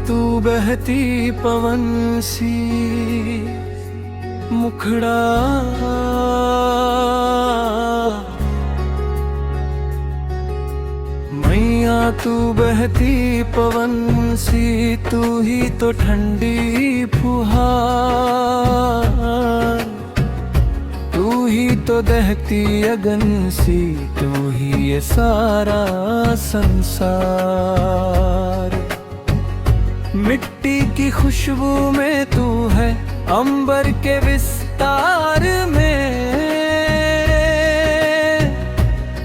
तू बहती पवन सी मुखड़ा, मैया तू बहती पवन सी, तू ही तो ठंडी फुहार, तू ही तो दहती अगन सी, तू ही ये सारा संसार। मिट्टी की खुशबू में तू है, अंबर के विस्तार में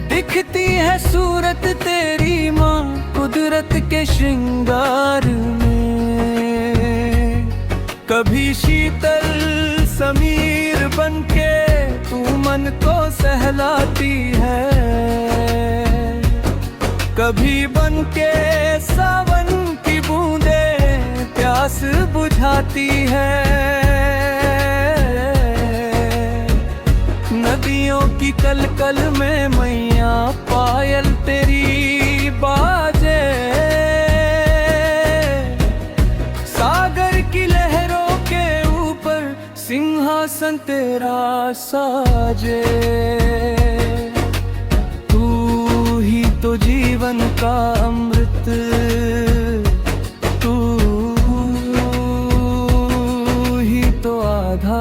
दिखती है सूरत तेरी माँ, कुदरत के श्रृंगार में। कभी शीतल समीर बनके तू मन को सहलाती है, कभी बनके सावन की बूंदे प्यास बुझाती है। नदियों की कलकल में मैया पायल तेरी बाजे, सागर की लहरों के ऊपर सिंहासन तेरा साजे। तू ही तो जीवन का अमृत, तू ही तो आधार,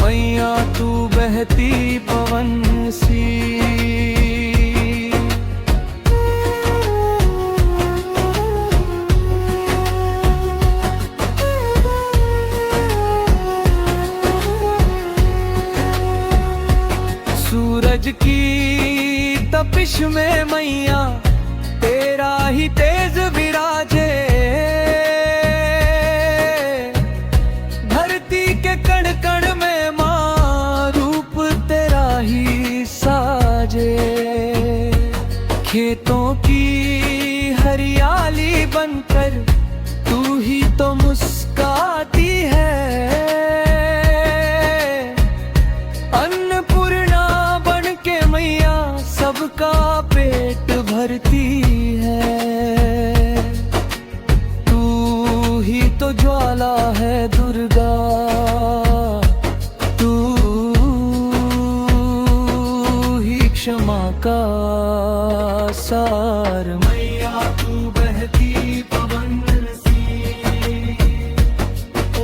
मैया तू बहती पवन सी। सूरज की तपिश में मैया तेरा ही तेज विराजे, धरती के कण कण में माँ रूप तेरा ही साजे। खेतों की हरियाली बनकर तू ही तो मुस्काती है, अन्नपूर्णा बनके मैया सबका पेट भरती है। तू ही तो ज्वाला है दुर्गा, तू ही क्षमा का सार, मैया तू बहती पवन सी। ओ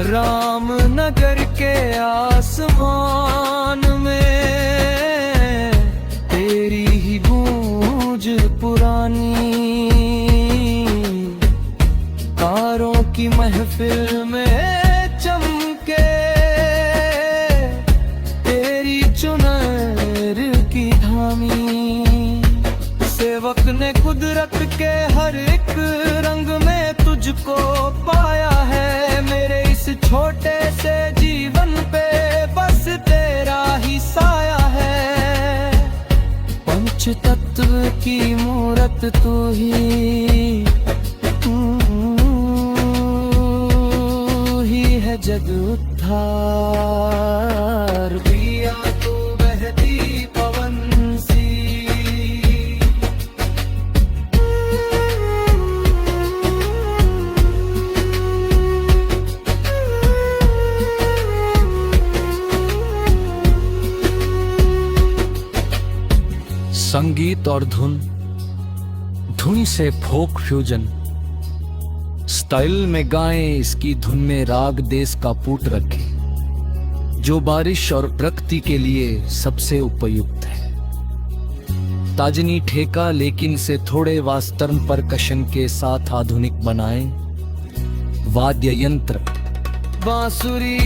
रामनगर के आसमान में तेरी ही गूंज पुरानी, तारों की महफिल में चमके तेरी चुनर की धामी। सेवक ने कुदरत के हर एक रंग में तुझको पाया है, मेरे इस छोटे से जीवन पे बस तेरा ही साया है। पंच तत्व की मूरत तू ही है जग उद्धार, मैया तू बहती पवन सी। संगीत और धुन, धुन से फोक फ्यूजन, स्टाइल में गाएं इसकी धुन में राग देश का पुट रखे, जो बारिश और प्रकृति के लिए सबसे उपयुक्त है। ताजनी ठेका लेकिन से थोड़े वास्तर्न परकशन के साथ आधुनिक बनाएं। वाद्य यंत्र बांसुरी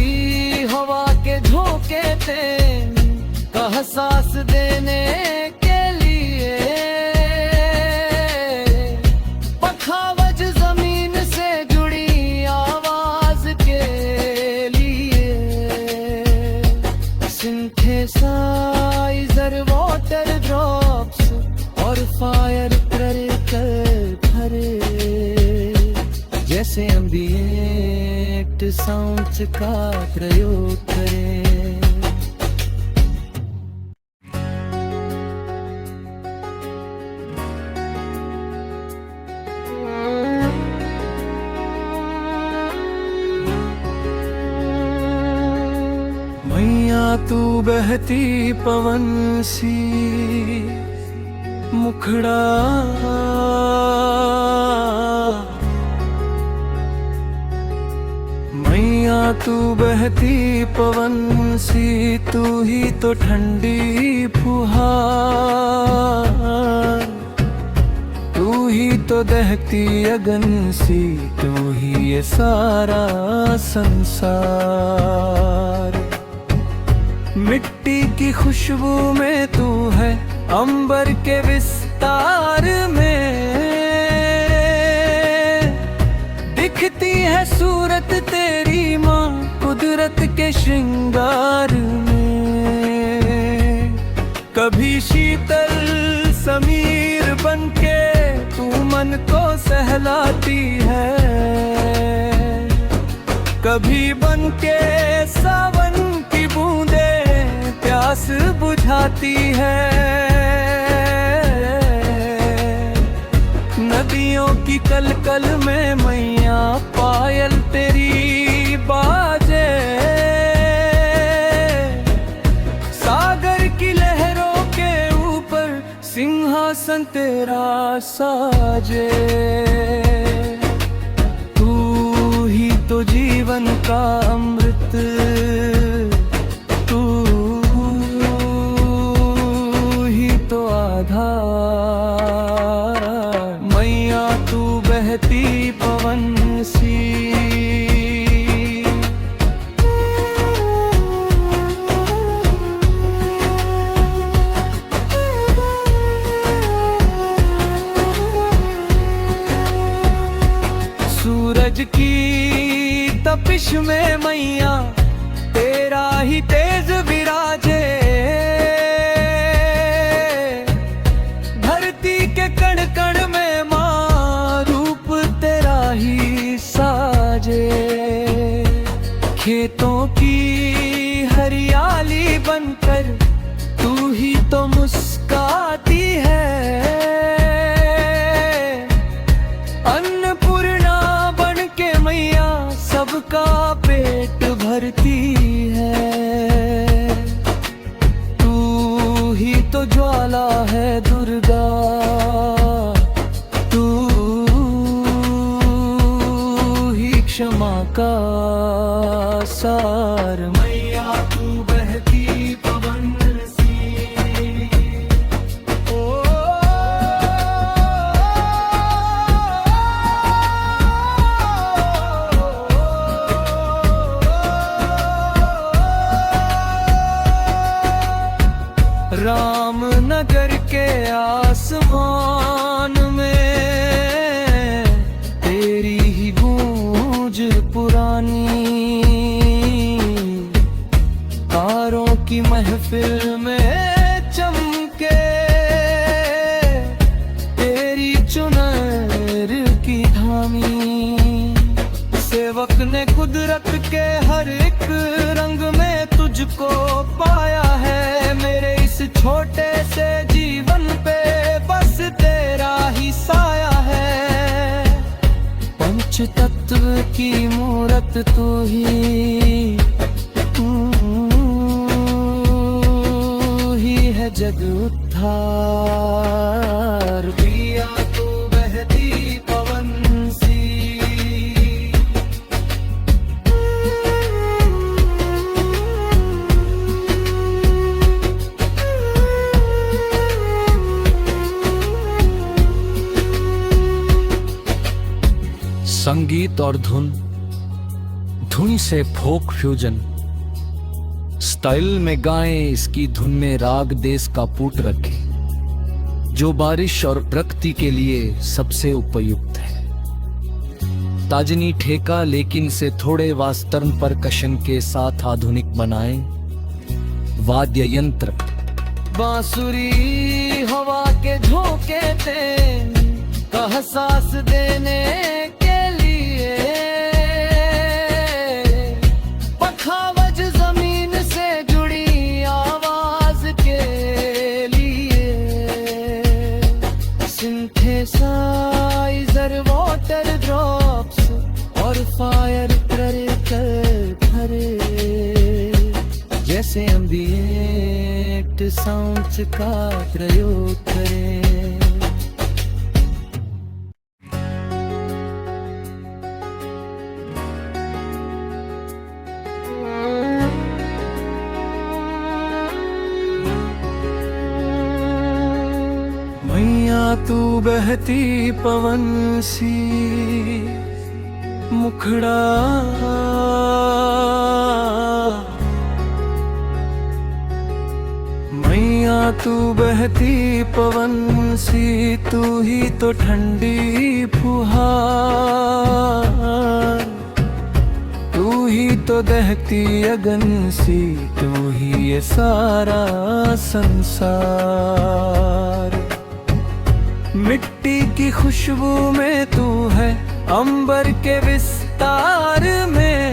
हवा के झोंके थे का एहसास देने के लिए, पखावज जमीन से जुड़ी आवाज के लिए, सिंथेसाइजर वाटर ड्रॉप्स और फायर क्रैकर जैसे एम्बियंट परफेक्ट साउंड्स का प्रयोग करें। मैया तू बहती पवन सी, मुखड़ा मैया तू बहती पवन सी, तू ही तो ठंडी फुहार, तू ही तो दहती अगन सी, तू ही ये सारा संसार। मिट्टी की खुशबू में तू है, अंबर के विस्तार में दिखती है सूरत तेरी माँ, कुदरत के श्रृंगार में। कभी शीतल समीर बनके तू मन को सहलाती है, कभी बनके सावन की बूंदे प्यास बुझाती है। नदियों की कलकल में मैया पायल तेरी बाजे, सागर की लहरों के ऊपर सिंहासन तेरा साजे। तू ही तो जीवन का अमृत, तू ही तो आधार। मैया तू बहती पवन सी, सूरज की तपिश में मैया तेरा ही तेज विराजे, धरती के कण कण में माँ रूप तेरा ही साजे। खेतों की हरियाली बनकर तू ही तो मुस्काती है, अन्नपूर्णा बन के मैया सबका पेट भरती है। तू ही तो ज्वाला है दुर्गा, तू ही क्षमा का सार। मैया तू बहती पवन सी, ओ रामनगर के आसमान में तेरी ही गूंज पुरानी, तारों की महफिल में चमके तेरी चुनर की धामी। सेवक ने कुदरत के हर एक रंग में तुझको पाया है, मेरे इस छोटे से जीवन पे बस तेरा ही साया है। पंच तत्व की मूरत तू ही है जग उद्धार। पिया तू बहती पवन सी, संगीत और धुन, धुन से फोक फ्यूजन, स्टाइल में गाएं इसकी धुन में राग देश का पुट रखे, जो बारिश और प्रकृति के लिए सबसे उपयुक्त है। ताजनी ठेका लेकिन से थोड़े वास्तर्न परकशन के साथ आधुनिक बनाएं। वाद्य यंत्र बांसुरी हवा के झोंके थे का एहसास देने के लिए, साउंड्स का प्रयोग करें। मैया तू बहती पवन सी, मुखड़ा मैया तू बहती पवन सी, तू ही तो ठंडी फुहार, तू ही तो दहती अगन सी, तू ही ये सारा संसार। मिट्टी की खुशबू में तू है, अंबर के विस्तार में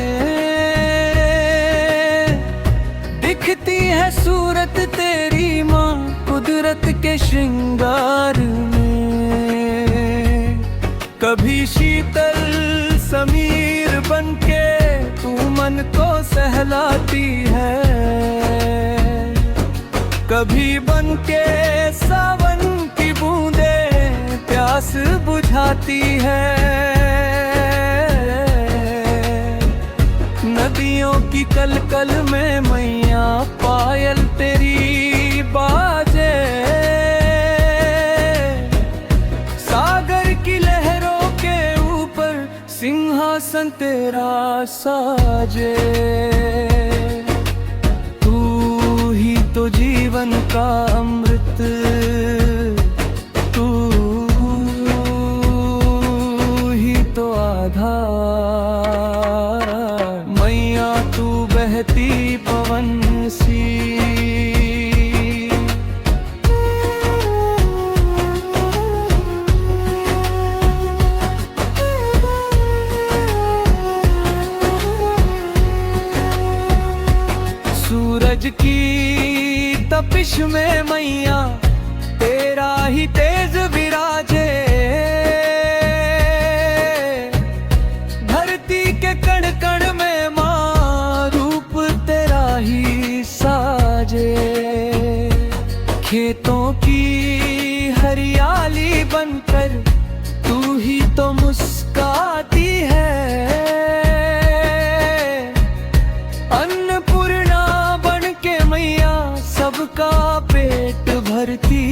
दिखती है सूरत तेरी माँ, कुदरत के श्रृंगार में। कभी शीतल समीर बनके तू मन को सहलाती है, कभी बनके सावन की बूंदे प्यास बुझाती है। नदियों की कलकल में मैया पायल तेरी बाजे, सागर की लहरों के ऊपर सिंहासन तेरा साजे। तू ही तो जीवन का अमृत, तू ही तो आधार। मैया तू बहती पवन सी, सूरज की तपिश में मैया तेरा ही तेज विराजे, धरती के कण कण में माँ रूप तेरा ही साजे। खेतों की हरियाली बनकर तू ही तो मुस्काती है, अन्नपूर्णा बन के मैया सबका पेट भरती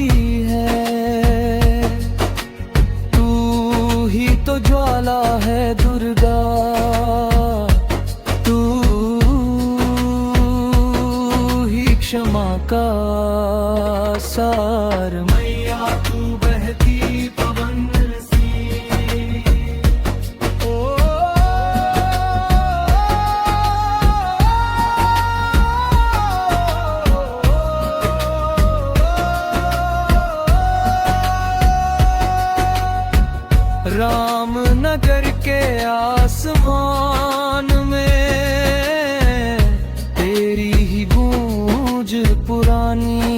है। तू ही तो ज्वाला है दुर्गा, तू ही क्षमा का सार। मैया तू बहती पवन सी, ओ रामनगर के आसमान में तेरी ही गूंज पुरानी,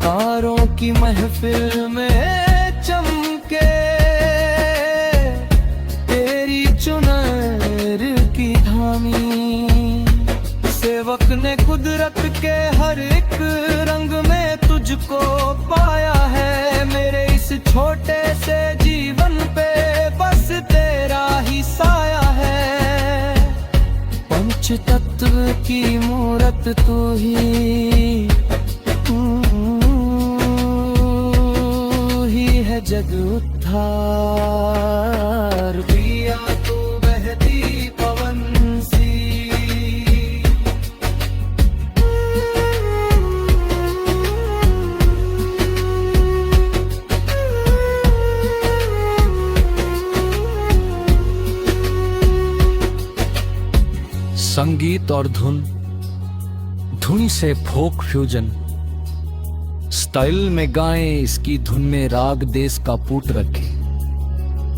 तारों की महफिल में चमके तेरी चुनर की धामी। सेवक ने कुदरत के हर एक रंग में तुझको पाया है, मेरे इस छोटे से जीवन पे बस तेरा ही साया है। पंच तत्व की मूरत तू ही है जग उद्धार। पिया तू बहती पवन सी, संगीत और धुन, धुन से फोक फ्यूजन, स्टाइल में गाएं इसकी धुन में राग देश का पूट रखे,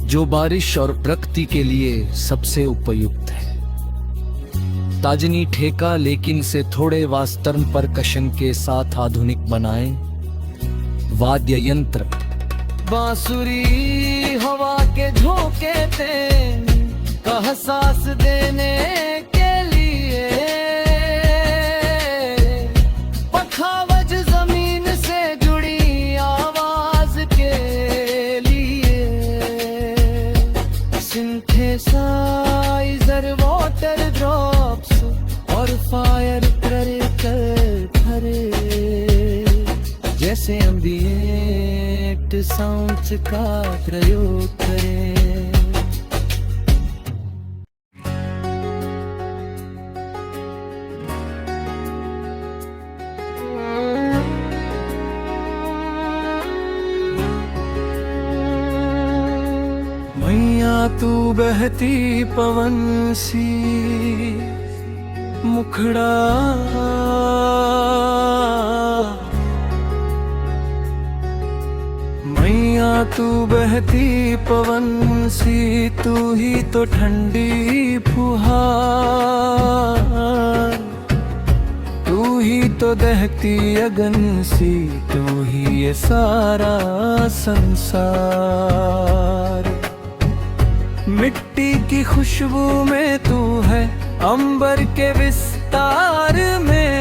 जो बारिश और प्रकृति के लिए सबसे उपयुक्त है। ताजनी ठेका लेकिन से थोड़े वास्तर्न परकशन के साथ आधुनिक बनाएं। वाद्य यंत्र बांसुरी हवा के झोंके थे का एहसास देने के लिए, पर वाटर ड्रॉप्स और फायर कर भरे, जैसे एम्बिएंट साउंड्स का प्रयोग करें। मैया तू बहती पवन सी, मुखड़ा मैया तू बहती पवन सी, तू ही तो ठंडी फुहार, तू ही तो दहती अगन सी, तू ही ये सारा संसार। मिट्टी की खुशबू में तू है, अंबर के विस्तार में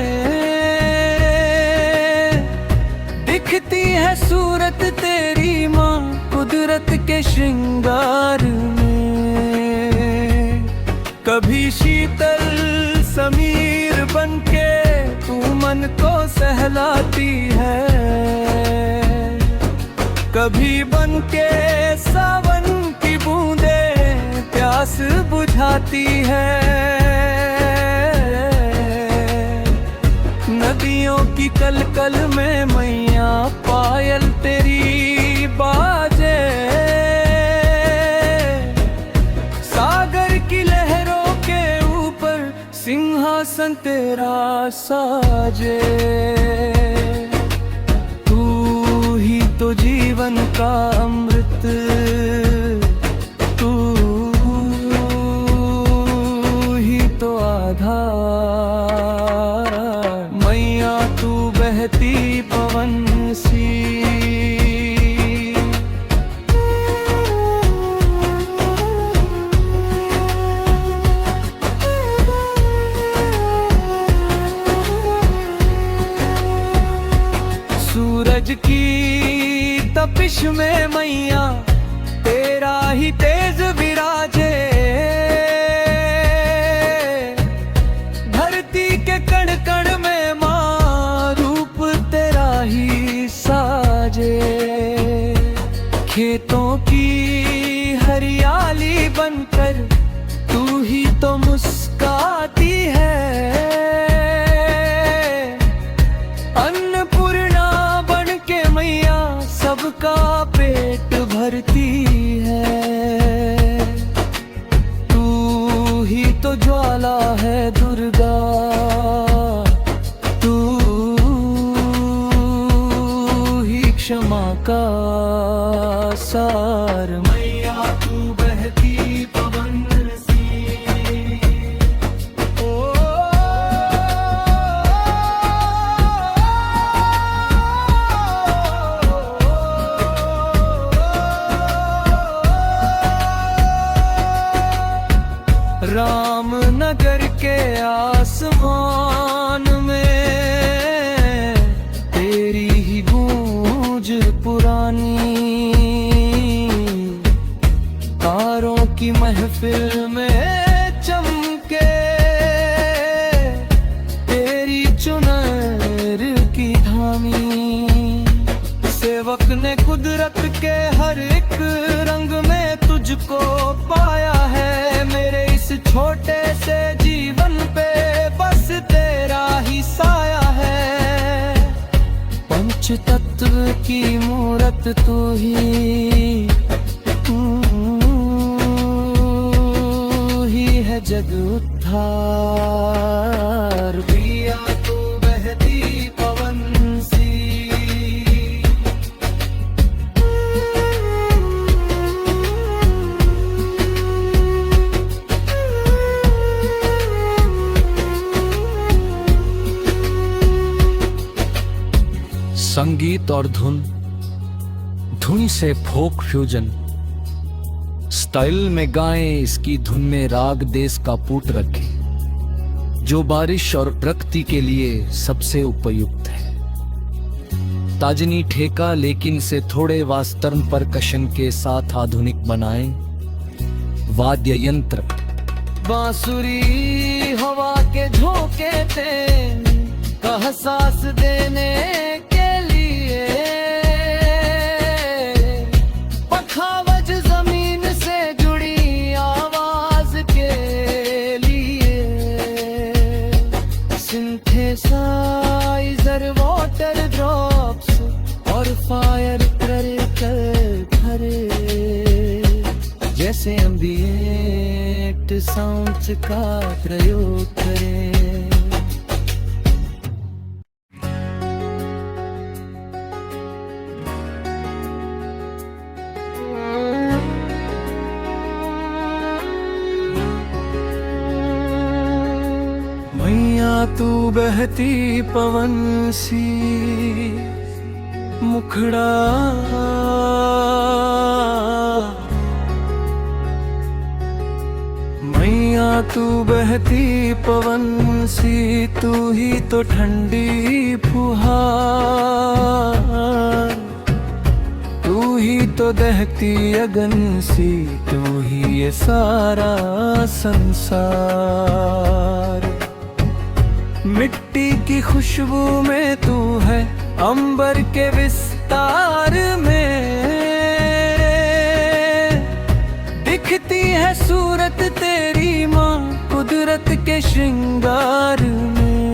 दिखती है सूरत तेरी माँ, कुदरत के श्रृंगार में। कभी शीतल समीर बनके तू मन को सहलाती है, कभी बनके सावन की बूंदे प्यास बुझाती है। नदियों की कलकल में मैया पायल तेरी बाजे, सागर की लहरों के ऊपर सिंहासन तेरा साजे। तू ही तो जीवन का अमृत, तू ही तो आधार। मैया तू बहती पवन सी, सूरज की तपिश में मैया तेरा ही तेज विराजे, धरती के कण कण में माँ रूप तेरा ही साजे। खेतों की हरियाली बनकर तू ही तो मुस्काती है, अन्नपूर्णा बनके मैया सबका पेट भरती है। तू ही तो ज्वाला है दुर्गा, तू ही क्षमा का सार। मैया तू बहती पवन सी, ओ रामनगर के आसमान में तेरी ही गूंज पुरानी, तारों की महफिल में चमके तेरी चुनर की धामी। सेवक ने कुदरत के हर एक रंग में तुझको पाया है, मेरे इस छोटे से जीवन पे बस तेरा ही साया है। पंच तत्व की मूरत तू ही है जग उद्धार। पिया तू बहती पवन सी, संगीत और धुन, धुन से फोक फ्यूजन, स्टाइल में गाएं इसकी धुन में राग देश का पूट रखे, जो बारिश और प्रकृति के लिए सबसे उपयुक्त है। ताजनी ठेका लेकिन से थोड़े वास्तर्न परकशन के साथ आधुनिक बनाएं। वाद्य यंत्र बांसुरी हवा के झोंके थे का सांस देने के लिए, पखावज जमीन से जुड़ी आवाज के लिए, सिंथेसाइजर वाटर ड्रॉप्स और फायर क्रैकर भरे, जैसे एम्बिएंट साउंड्स का प्रयोग करें। मैया तू बहती पवन सी, मुखड़ा मैया तू बहती पवन सी, तू ही तो ठंडी फुहार, तू ही तो दहती अगन सी, तू ही ये सारा संसार। मिट्टी की खुशबू में तू है, अंबर के विस्तार में दिखती है सूरत तेरी माँ, कुदरत के श्रृंगार में।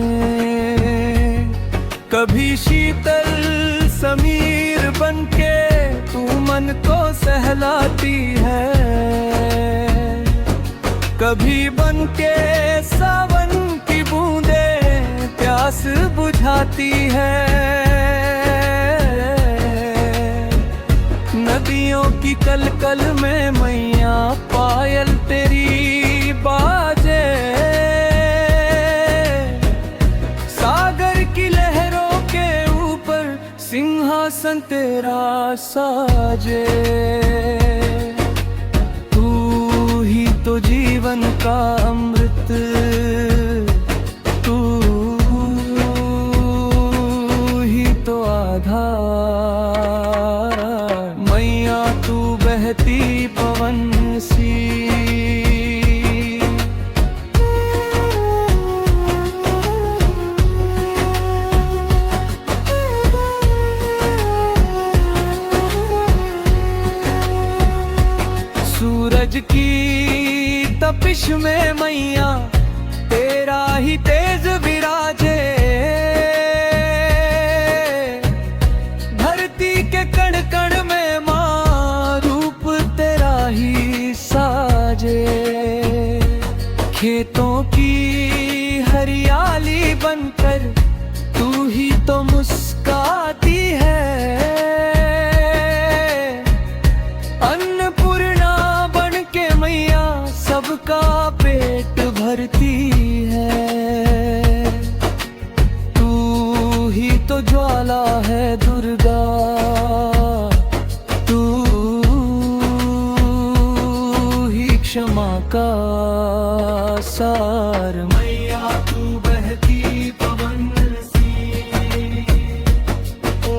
कभी शीतल समीर बनके तू मन को सहलाती है, कभी बनके सावन की बूंदे प्यास बुझाती है। नदियों की कलकल में मैया पायल तेरी बाजे, सागर की लहरों के ऊपर सिंहासन तेरा साजे। तू ही तो जीवन का अमृत, तू ही तो आधार। मैया तू बहती पवन सी, सूरज की तपिश में मैया तेरा ही तेज विराजे, धरती के कण कण में माँ रूप तेरा ही साजे। खेतों की हरियाली बनकर तू ही तो मुस्काती है, अन्नपूर्णा बन के मैया सबका पेट भरती है। तू ही तो ज्वाला है दुर्गा, तू ही क्षमा का सार। मैया तू बहती पवन सी, ओ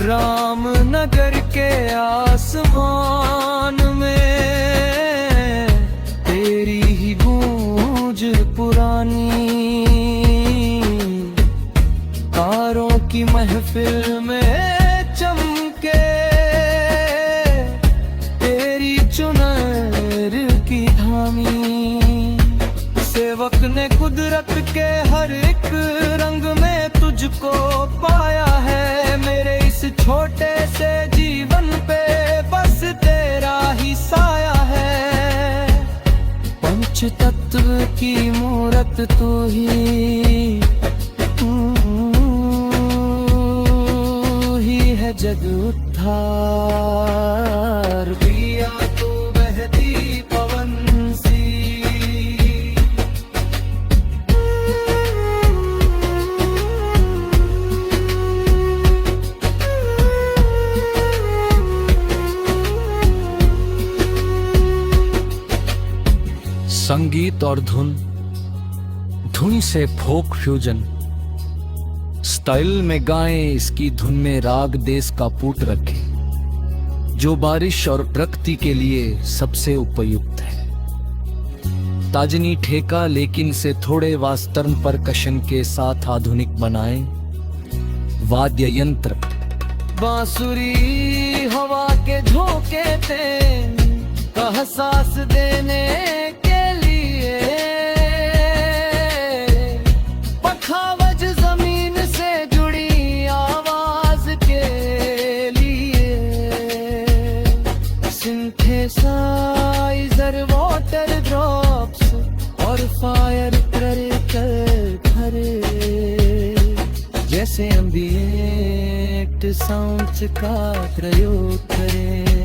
रामनगर के आसमान में तेरी ही गूंज पुरानी, तारों की महफिल में चमके तेरी चुनर की धामी। सेवक ने कुदरत के हर एक रंग में तुझको पाया है, मेरे इस छोटे से जीवन पे बस तेरा ही साया है। पंच तत्व की मूरत तू ही है जग उद्धार। पिया तू बहती पवन सी, संगीत और धुन धुनी से फोक फ्यूजन, स्टाइल में गाएं इसकी धुन में राग देश का पूट रखे, जो बारिश और प्रकृति के लिए सबसे उपयुक्त है। ताजनी ठेका लेकिन से थोड़े वास्तर्न परकशन के साथ आधुनिक बनाए वाद्य यंत्र। बांसुरी हवा के झोंके थे का एहसास देने के लिए, पखावज जमीन से जुड़ी आवाज के लिए, सिंथेसाइजर वाटर ड्रॉप्स और फायर क्रैकर भरे, जैसे एम्बिएंट साउंड्स का प्रयोग करें।